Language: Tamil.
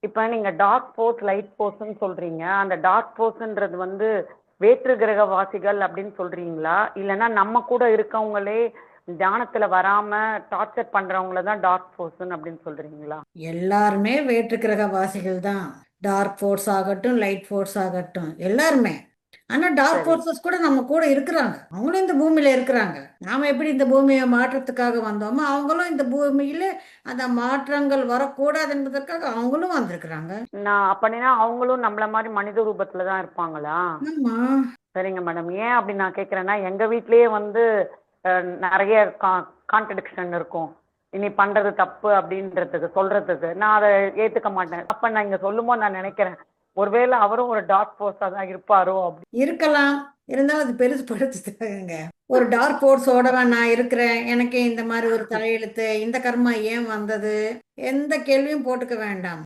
இப்ப நீங்க டார்க் ஃபோர்ஸ், லைட் ஃபோர்ஸ்ன்னு சொல்றீங்க. அந்த டார்க் ஃபோர்ஸ்ன்றது வந்து வேற்று கிரகவாசிகள் அப்படின்னு சொல்றீங்களா? இல்லன்னா நம்ம கூட இருக்கவங்களே தியானத்துல வராம டார்ச்சர் பண்றவங்கள தான் டார்க் ஃபோர்ஸ்ன்னு அப்படின்னு சொல்றீங்களா? எல்லாருமே வேற்று கிரக வாசிகள் தான். டார்க் ஃபோர்ஸ் ஆகட்டும், லைட் ஃபோர்ஸ் ஆகட்டும், எல்லாருமே. ஆனா டார்க் சரி. ஃபோர்ஸஸ் கூட நம்ம கூட இருக்கிறாங்க. அவங்களும் இந்த பூமியில இருக்கிறாங்க. நாம எப்படி இந்த பூமியை மாற்றத்துக்காக வந்தோமோ, அவங்களும் இந்த பூமியில அந்த மாற்றங்கள் வரக்கூடாது என்பதற்காக அவங்களும் வந்திருக்கிறாங்க. நான் அப்படின்னா அவங்களும் நம்மள மாதிரி மனித ரூபத்துல தான் இருப்பாங்களா? ஆமா. சரிங்க மேடம். ஏன் அப்படி நான் கேட்குறேன்னா, எங்க வீட்லயே வந்து நெறைய கான்ட்ரடிக்ஷன் இருக்கும். "நீ பண்றது தப்பு" அப்படின்றதுக்கு சொல்றதுக்கு. நான் அத ஏத்துக்க மாட்டேன். அப்ப நான் இங்க சொல்லும்போது நான் நெனைக்கிறேன், ஒருவேளை அவரும் ஒரு டார்க் ஃபோர்ஸா தான் இருப்பாரோ அப்படி. இருக்கலாம். இருந்தாலும் அது பெருசு படுத்துங்க. ஒரு டார்க் ஃபோர்ஸோட நான் இருக்கிறேன். எனக்கு இந்த மாதிரி ஒரு தலையெழுத்து, இந்த கர்மா ஏன் வந்தது? எந்த கேள்வியும் போட்டுக்க வேண்டாம்.